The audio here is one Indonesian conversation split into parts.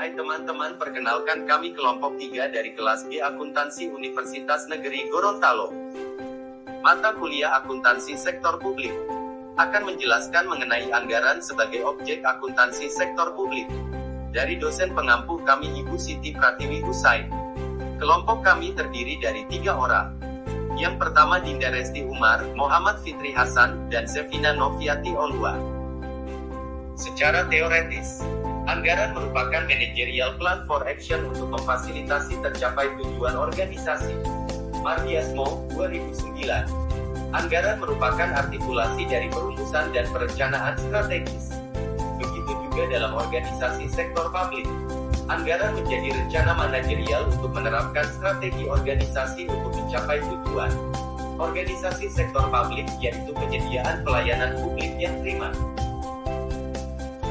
Hai teman-teman, perkenalkan kami kelompok 3 dari kelas G Akuntansi Universitas Negeri Gorontalo. Mata kuliah Akuntansi Sektor Publik akan menjelaskan mengenai anggaran sebagai objek akuntansi sektor publik. Dari dosen pengampu kami Ibu Siti Pratiwi Husain. Kelompok kami terdiri dari 3 orang. Yang pertama Dinda Resti Umar, Muhammad Fitri Hasan, dan Sevina Noviati Olua. Secara teoretis, anggaran merupakan managerial plan for action untuk memfasilitasi tercapai tujuan organisasi. Mardiasmo, 2009. Anggaran merupakan artikulasi dari perumusan dan perencanaan strategis. Begitu juga dalam organisasi sektor publik. Anggaran menjadi rencana manajerial untuk menerapkan strategi organisasi untuk mencapai tujuan. Organisasi sektor publik yaitu penyediaan pelayanan publik yang prima.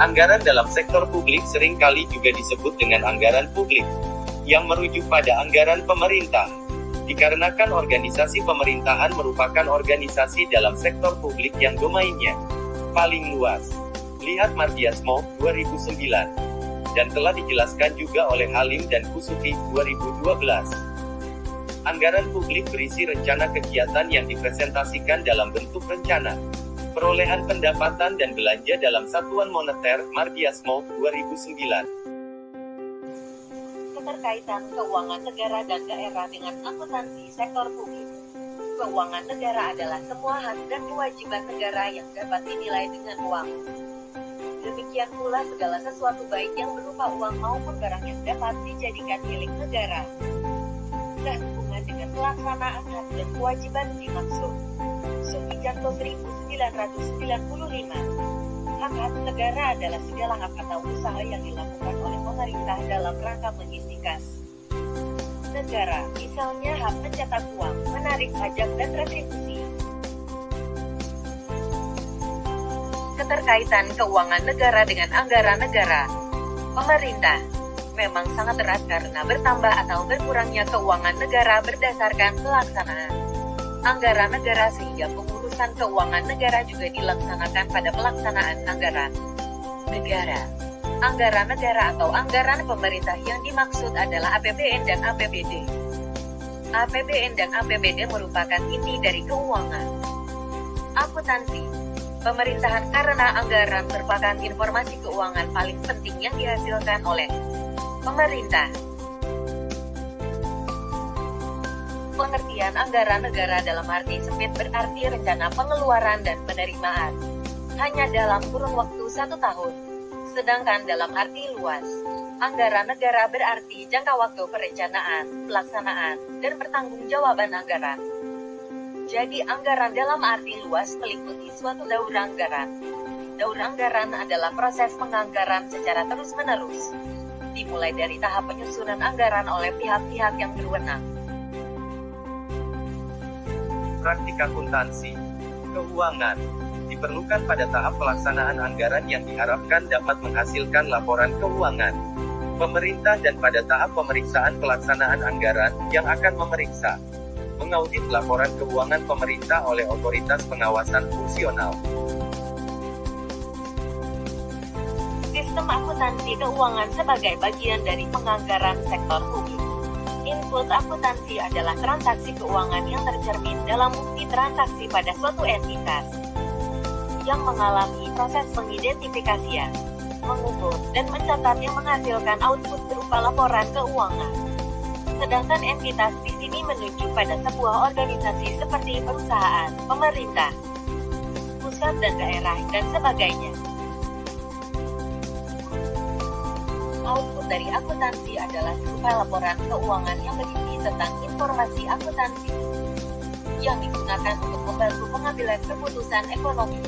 Anggaran dalam sektor publik seringkali juga disebut dengan anggaran publik, yang merujuk pada anggaran pemerintah. Dikarenakan organisasi pemerintahan merupakan organisasi dalam sektor publik yang domainnya paling luas. Lihat Mardiasmo, 2009. Dan telah dijelaskan juga oleh Halim dan Kusufi, 2012. Anggaran publik berisi rencana kegiatan yang dipresentasikan dalam bentuk rencana perolehan pendapatan dan belanja dalam satuan moneter, Mardiasmo, 2009. Keterkaitan keuangan negara dan daerah dengan akuntansi sektor publik. Keuangan negara adalah semua hak dan kewajiban negara yang dapat dinilai dengan uang. Demikian pula segala sesuatu baik yang berupa uang maupun barang yang dapat dijadikan milik negara. Sehubungan dengan pelaksanaan hak dan kewajiban dimaksud. Sumijanto 1995. Hak-hak negara adalah segala hak atau usaha yang dilakukan oleh pemerintah dalam rangka mengisi kas negara, misalnya hak mencetak uang, menarik pajak dan retribusi. Keterkaitan keuangan negara dengan anggaran negara. Pemerintah memang sangat erat karena bertambah atau berkurangnya keuangan negara berdasarkan pelaksanaan anggaran negara, sehingga pengurusan keuangan negara juga dilaksanakan pada pelaksanaan anggaran negara. Anggaran negara atau anggaran pemerintah yang dimaksud adalah APBN dan APBD. APBN dan APBD merupakan inti dari keuangan. Akuntansi pemerintahan karena anggaran merupakan informasi keuangan paling penting yang dihasilkan oleh pemerintah. Pengertian anggaran negara dalam arti sempit berarti rencana pengeluaran dan penerimaan hanya dalam kurun waktu 1 tahun. Sedangkan dalam arti luas, anggaran negara berarti jangka waktu perencanaan, pelaksanaan, dan pertanggungjawaban anggaran. Jadi anggaran dalam arti luas meliputi suatu daur anggaran. Daur anggaran adalah proses penganggaran secara terus-menerus, dimulai dari tahap penyusunan anggaran oleh pihak-pihak yang berwenang. Praktik akuntansi keuangan diperlukan pada tahap pelaksanaan anggaran yang diharapkan dapat menghasilkan laporan keuangan pemerintah dan pada tahap pemeriksaan pelaksanaan anggaran yang akan memeriksa, mengaudit laporan keuangan pemerintah oleh otoritas pengawasan fungsional. Sistem akuntansi keuangan sebagai bagian dari penganggaran sektor publik. Input akuntansi adalah transaksi keuangan yang tercermin dalam bukti transaksi pada suatu entitas yang mengalami proses pengidentifikasian, mengukur, dan mencatat yang menghasilkan output berupa laporan keuangan. Sedangkan entitas di sini menunjuk pada sebuah organisasi seperti perusahaan, pemerintah, pusat dan daerah, dan sebagainya. Output dari akuntansi adalah berupa laporan keuangan yang berisi tentang informasi akuntansi yang digunakan untuk membantu pengambilan keputusan ekonomi.